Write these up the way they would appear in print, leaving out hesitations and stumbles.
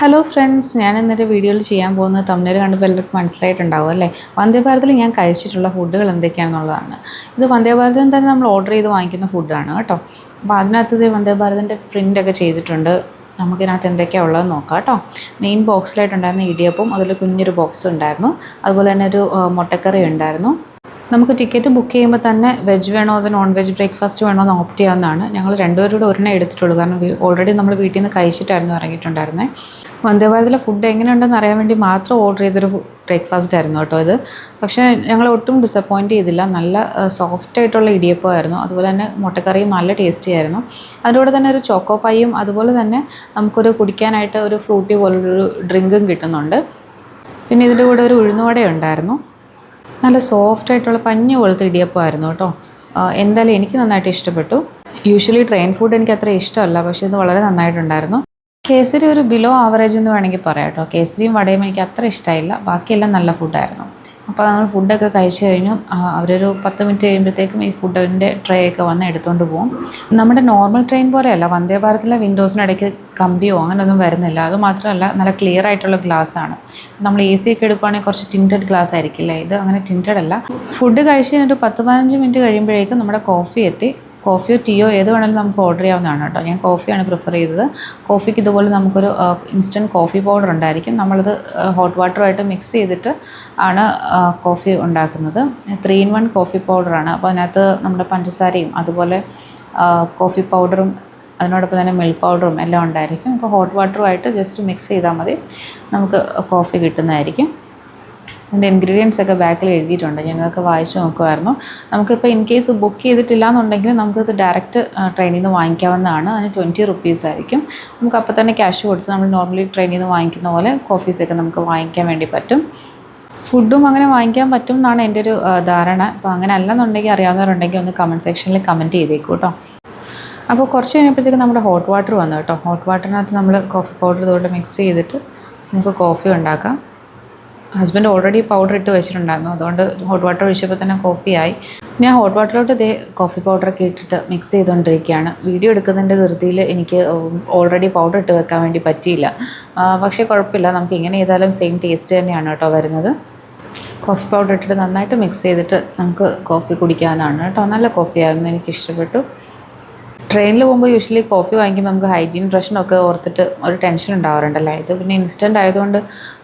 Hello friends, ഞാൻ ഇന്നത്തെ വീഡിയോയിൽ ചെയ്യാൻ പോകുന്നത് തമിഴ്നാട് കണ്ടപ്പോൾ എല്ലാവർക്കും മനസ്സിലായിട്ടുണ്ടാവും അല്ലേ. വന്ദേ ഭാരതിൽ ഞാൻ കഴിച്ചിട്ടുള്ള ഫുഡുകൾ എന്തൊക്കെയാണെന്നുള്ളതാണ്. ഇത് വന്ദേ ഭാരതിൽ തന്നെ നമ്മൾ ഓർഡർ ചെയ്ത് വാങ്ങിക്കുന്ന ഫുഡാണ് കേട്ടോ. അപ്പോൾ അതിനകത്ത് വന്ദേ ഭാരതിൻ്റെ പ്രിൻ്റൊക്കെ ചെയ്തിട്ടുണ്ട്. നമുക്കിതിനകത്ത് എന്തൊക്കെയാണ് ഉള്ളതെന്ന് നോക്കാം കേട്ടോ. മെയിൻ ബോക്സിലായിട്ടുണ്ടായിരുന്ന ഇടിയപ്പം, അതിൽ കുഞ്ഞൊരു ബോക്സ് ഉണ്ടായിരുന്നു. അതുപോലെ തന്നെ ഒരു മുട്ടക്കറി ഉണ്ടായിരുന്നു. നമുക്ക് ടിക്കറ്റ് ബുക്ക് ചെയ്യുമ്പോൾ തന്നെ വെജ് വേണോ അതോ നോൺ വെജ് ബ്രേക്ക്ഫാസ്റ്റ് വേണോ എന്ന് ഓപ്റ്റ് ചെയ്യാവുന്നതാണ്. ഞങ്ങൾ രണ്ടുപേരോട് ഒരെണ്ണം എടുത്തിട്ടുള്ളൂ, കാരണം ഓൾറെഡി നമ്മൾ വീട്ടിൽ നിന്ന് കഴിച്ചിട്ടായിരുന്നു ഇറങ്ങിയിട്ടുണ്ടായിരുന്നത്. വന്ദേ ഭാരതിലെ ഫുഡ് എങ്ങനെയുണ്ടെന്ന് അറിയാൻ വേണ്ടി മാത്രം ഓർഡർ ചെയ്തൊരു ബ്രേക്ക്ഫാസ്റ്റ് ആയിരുന്നു കേട്ടോ ഇത്. പക്ഷേ ഞങ്ങൾ ഒട്ടും ഡിസപ്പോയിൻറ്റ് ചെയ്തില്ല. നല്ല സോഫ്റ്റ് ആയിട്ടുള്ള ഇടിയപ്പമായിരുന്നു. അതുപോലെ തന്നെ മുട്ടക്കറിയും നല്ല ടേസ്റ്റി ആയിരുന്നു. അതിലൂടെ തന്നെ ഒരു ചോക്കോ പായും അതുപോലെ തന്നെ നമുക്കൊരു കുടിക്കാനായിട്ട് ഒരു ഫ്രൂട്ടി പോലുള്ളൊരു ഡ്രിങ്കും കിട്ടുന്നുണ്ട്. പിന്നെ ഇതിൻ്റെ കൂടെ ഒരു ഉഴുന്നുവട ഉണ്ടായിരുന്നു. നല്ല സോഫ്റ്റ് ആയിട്ടുള്ള പഞ്ഞി പോലത്തെ ഇടിയപ്പമായിരുന്നു കേട്ടോ. എന്തായാലും എനിക്ക് നന്നായിട്ട് ഇഷ്ടപ്പെട്ടു. യൂഷ്വലി ട്രെയിൻ ഫുഡ് എനിക്ക് അത്ര ഇഷ്ടമല്ല, പക്ഷേ ഇത് വളരെ നന്നായിട്ടുണ്ടായിരുന്നു. കേസരി ഒരു ബിലോ ആവറേജ് എന്ന് വേണമെങ്കിൽ പറയാം കേട്ടോ. കേസരിയും വടയും എനിക്ക് അത്ര ഇഷ്ടമായില്ല, ബാക്കിയെല്ലാം നല്ല ഫുഡായിരുന്നു. അപ്പോൾ നമ്മൾ ഫുഡൊക്കെ കഴിച്ച് കഴിഞ്ഞു അവരൊരു 10 മിനിറ്റ് കഴിയുമ്പോഴത്തേക്കും ഈ ഫുഡിൻ്റെ ട്രേ ഒക്കെ വന്ന് എടുത്തുകൊണ്ട് പോകും. നമ്മുടെ നോർമൽ ട്രെയിൻ പോലെയല്ല, വന്ദേ ഭാരതിലെ വിൻഡോസിനിടയ്ക്ക് കമ്പിയോ അങ്ങനെയൊന്നും വരുന്നില്ല. അതുമാത്രമല്ല, നല്ല ക്ലിയർ ആയിട്ടുള്ള ഗ്ലാസ്സാണ്. നമ്മൾ AC ഒക്കെ എടുക്കുകയാണെങ്കിൽ കുറച്ച് ടിൻറ്റഡ് ഗ്ലാസ് ആയിരിക്കില്ലേ, ഇത് അങ്ങനെ ടിൻറ്റഡ് അല്ല. ഫുഡ് കഴിച്ച് കഴിഞ്ഞിട്ട് 10-15 മിനിറ്റ് കഴിയുമ്പോഴേക്കും നമ്മുടെ കോഫി എത്തി. കോഫിയോ ടീയോ ഏത് വേണമെങ്കിലും നമുക്ക് ഓർഡർ ചെയ്യാവുന്നതാണ് കേട്ടോ. ഞാൻ കോഫിയാണ് പ്രിഫർ ചെയ്തത്. കോഫിക്ക് ഇതുപോലെ നമുക്കൊരു ഇൻസ്റ്റൻറ്റ് കോഫി പൗഡർ ഉണ്ടായിരിക്കും. നമ്മളത് ഹോട്ട് വാട്ടറുമായിട്ട് മിക്സ് ചെയ്തിട്ട് ആണ് കോഫി ഉണ്ടാക്കുന്നത്. 3-in-1 കോഫി പൗഡറാണ്. അപ്പോൾ അതിനകത്ത് നമ്മുടെ പഞ്ചസാരയും അതുപോലെ കോഫി പൗഡറും അതിനോടൊപ്പം തന്നെ മിൽക്ക് പൗഡറും എല്ലാം ഉണ്ടായിരിക്കും. അപ്പോൾ ഹോട്ട് വാട്ടറുമായിട്ട് ജസ്റ്റ് മിക്സ് ചെയ്താൽ മതി, നമുക്ക് കോഫി കിട്ടുന്നതായിരിക്കും. അതിൻ്റെ ഇൻഗ്രീഡിയൻസ് ഒക്കെ ബാക്കിൽ എഴുതിയിട്ടുണ്ട്. ഞാനതൊക്കെ വായിച്ച് നോക്കുമായിരുന്നു. നമുക്കിപ്പോൾ ഇൻ കേസ് ബുക്ക് ചെയ്തിട്ടില്ല എന്നുണ്ടെങ്കിൽ നമുക്കത് ഡയറക്റ്റ് ട്രെയിനിൽ നിന്ന് വാങ്ങിക്കാവുന്നതാണ്. അതിന് 20 റുപ്പീസ് ആയിരിക്കും. നമുക്ക് അപ്പോൾ തന്നെ ക്യാഷ് കൊടുത്ത് നമ്മൾ നോർമലി ട്രെയിനിൽ നിന്ന് വാങ്ങിക്കുന്ന പോലെ കോഫീസൊക്കെ നമുക്ക് വാങ്ങിക്കാൻ വേണ്ടി പറ്റും. ഫുഡും അങ്ങനെ വാങ്ങിക്കാൻ പറ്റും എന്നാണ് എൻ്റെ ഒരു ധാരണ. അപ്പോൾ അങ്ങനെ അല്ലെന്നുണ്ടെങ്കിൽ അറിയാവുന്നവരുണ്ടെങ്കിൽ ഒന്ന് കമൻറ്റ് സെക്ഷനിൽ കമൻറ്റ് ചെയ്തേക്കും കേട്ടോ. അപ്പോൾ കുറച്ച് കഴിഞ്ഞപ്പോഴത്തേക്ക് നമ്മുടെ ഹോട്ട് വാട്ടർ വന്നു കേട്ടോ. ഹോട്ട് വാട്ടറിനകത്ത് നമ്മൾ കോഫി പൗഡർ ഇതുകൊണ്ട് മിക്സ് ചെയ്തിട്ട് നമുക്ക് കോഫി ഉണ്ടാക്കാം. ഹസ്ബൻഡ് ഓൾറെഡി പൗഡർ ഇട്ട് വെച്ചിട്ടുണ്ടായിരുന്നു, അതുകൊണ്ട് ഹോട്ട് വാട്ടർ ഒഴിച്ചപ്പോൾ തന്നെ കോഫിയായി. ഞാൻ ഹോട്ട് വാട്ടറിലോട്ട് ഇതേ കോഫി പൗഡറൊക്കെ ഇട്ടിട്ട് മിക്സ് ചെയ്തുകൊണ്ടിരിക്കുകയാണ്. വീഡിയോ എടുക്കുന്നതിൻ്റെ ധൃതിയിൽ എനിക്ക് ഓൾറെഡി പൗഡർ ഇട്ട് വെക്കാൻ വേണ്ടി പറ്റിയില്ല. പക്ഷേ കുഴപ്പമില്ല, നമുക്ക് ഇങ്ങനെ ചെയ്താലും സെയിം ടേസ്റ്റ് തന്നെയാണ് കേട്ടോ വരുന്നത്. കോഫി പൗഡർ ഇട്ടിട്ട് നന്നായിട്ട് മിക്സ് ചെയ്തിട്ട് നമുക്ക് കോഫി കുടിക്കാവുന്നതാണ് കേട്ടോ. നല്ല കോഫിയായിരുന്നു, എനിക്കിഷ്ടപ്പെട്ടു. ട്രെയിനിൽ പോകുമ്പോൾ യൂഷ്വലി കോഫി വാങ്ങിക്കുമ്പോൾ നമുക്ക് ഹൈജീൻ പ്രശ്നമൊക്കെ ഓർത്തിട്ട് ഒരു ടെൻഷൻ ഉണ്ടാവാറുണ്ടല്ലേ. ഇത് പിന്നെ ഇൻസ്റ്റൻ്റ് ആയതുകൊണ്ട്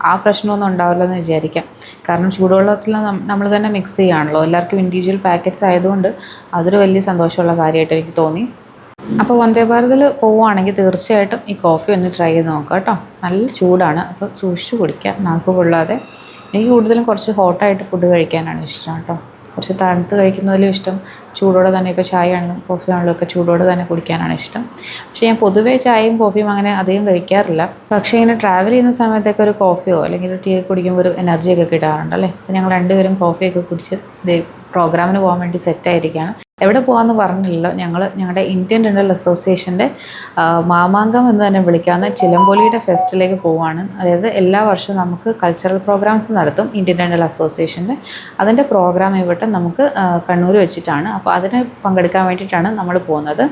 ആ പ്രശ്നമൊന്നും ഉണ്ടാവില്ലെന്ന് വിചാരിക്കാം. കാരണം ചൂടുവെള്ളത്തിൽ നമ്മൾ തന്നെ മിക്സ് ചെയ്യുകയാണല്ലോ. എല്ലാവർക്കും ഇൻഡിവിജ്വൽ പാക്കറ്റ്സ് ആയതുകൊണ്ട് അതൊരു വലിയ സന്തോഷമുള്ള കാര്യമായിട്ട് എനിക്ക് തോന്നി. അപ്പോൾ വന്ദേ ഭാരതിൽ പോവുകയാണെങ്കിൽ തീർച്ചയായിട്ടും ഈ കോഫി ഒന്ന് ട്രൈ ചെയ്ത് നോക്കാം കേട്ടോ. നല്ല ചൂടാണ്, അപ്പോൾ സൂക്ഷിച്ച് കുടിക്കാം, നാക്ക് കൊള്ളാതെ. എനിക്ക് കൂടുതലും കുറച്ച് ഹോട്ടായിട്ട് ഫുഡ് കഴിക്കാനാണ് ഇഷ്ടം കേട്ടോ. കുറച്ച് തണുത്ത് കഴിക്കുന്നതിലും ഇഷ്ടം ചൂടോടെ തന്നെ, ഇപ്പോൾ ചായ ആണെങ്കിലും കോഫി ആണെങ്കിലും ഒക്കെ ചൂടോടെ തന്നെ കുടിക്കാനാണ് ഇഷ്ടം. പക്ഷേ ഞാൻ പൊതുവേ ചായയും കോഫിയും അങ്ങനെ അധികം കഴിക്കാറില്ല. പക്ഷേ ഇങ്ങനെ ട്രാവൽ ചെയ്യുന്ന സമയത്തൊക്കെ ഒരു കോഫിയോ അല്ലെങ്കിൽ ഒരു ടീ കുടിക്കുമ്പോൾ ഒരു എനർജിയൊക്കെ കിട്ടാറുണ്ടല്ലേ. അപ്പോൾ ഞങ്ങൾ രണ്ടുപേരും കോഫിയൊക്കെ കുടിച്ച് പ്രോഗ്രാമിന് പോകാൻ വേണ്ടി സെറ്റായിരിക്കുകയാണ്. എവിടെ പോകാമെന്ന് പറഞ്ഞില്ലല്ലോ. ഞങ്ങളുടെ ഇന്ത്യൻ ഡെൻ്റൽ അസോസിയേഷൻ്റെ മാമാങ്കം എന്ന് തന്നെ വിളിക്കാവുന്ന ചിലമ്പൊലിയുടെ ഫെസ്റ്റിലേക്ക് പോവുകയാണ്. അതായത് എല്ലാ വർഷവും നമുക്ക് കൾച്ചറൽ പ്രോഗ്രാംസ് നടത്തും ഇന്ത്യൻ ഡെൻ്റൽ അസോസിയേഷൻ്റെ. അതിൻ്റെ പ്രോഗ്രാം ഇവിടെ നമുക്ക് കണ്ണൂർ വെച്ചിട്ടാണ്. അപ്പോൾ അതിന് പങ്കെടുക്കാൻ വേണ്ടിയിട്ടാണ് നമ്മൾ പോകുന്നത്.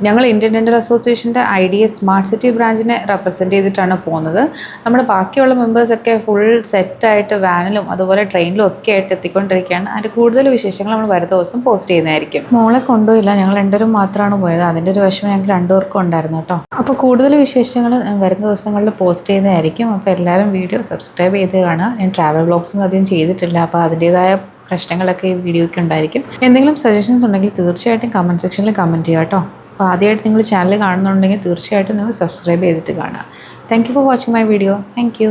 ഞങ്ങൾ ഇന്ത്യൻ ഡെൻ്റൽ അസോസിയേഷൻ്റെ IDS സ്മാർട്ട് സിറ്റി ബ്രാഞ്ചിനെ റെപ്രസെൻറ്റ് ചെയ്തിട്ടാണ് പോകുന്നത്. നമ്മുടെ ബാക്കിയുള്ള മെമ്പേഴ്സൊക്കെ ഫുൾ സെറ്റായിട്ട് വാനിലും അതുപോലെ ട്രെയിനിലും ഒക്കെ ആയിട്ട് എത്തിക്കൊണ്ടിരിക്കുകയാണ്. അതിൻ്റെ കൂടുതൽ വിശേഷങ്ങൾ നമ്മൾ വരുന്ന ദിവസം പോസ്റ്റ് ചെയ്യുന്നതായിരിക്കും. മോളെ കൊണ്ടുപോയില്ല, ഞങ്ങൾ രണ്ടുപേരും മാത്രമാണ് പോയത്. അതിൻ്റെ ഒരു വിഷമം ഞങ്ങൾക്ക് രണ്ടുപേർക്കും ഉണ്ടായിരുന്നു കേട്ടോ. അപ്പോൾ കൂടുതൽ വിശേഷങ്ങൾ വരുന്ന ദിവസങ്ങളിൽ പോസ്റ്റ് ചെയ്യുന്നതായിരിക്കും. അപ്പോൾ എല്ലാവരും വീഡിയോ സബ്സ്ക്രൈബ് ചെയ്ത് കാണുക. ഞാൻ ട്രാവൽ വ്ളോഗ്സൊന്നും അധികം ചെയ്തിട്ടില്ല, അപ്പോൾ അതിൻ്റേതായ പ്രശ്നങ്ങളൊക്കെ ഈ വീഡിയോയ്ക്ക് ഉണ്ടായിരിക്കും. എന്തെങ്കിലും സജഷൻസ് ഉണ്ടെങ്കിൽ തീർച്ചയായിട്ടും കമൻറ്റ് സെക്ഷനിൽ കമൻറ്റ് ചെയ്യുക കേട്ടോ. അപ്പോൾ ആദ്യമായിട്ട് നിങ്ങൾ ചാനൽ കാണുന്നുണ്ടെങ്കിൽ തീർച്ചയായിട്ടും നിങ്ങൾ സബ്സ്ക്രൈബ് ചെയ്തിട്ട് കാണുക. Thank you for watching my video. Thank you.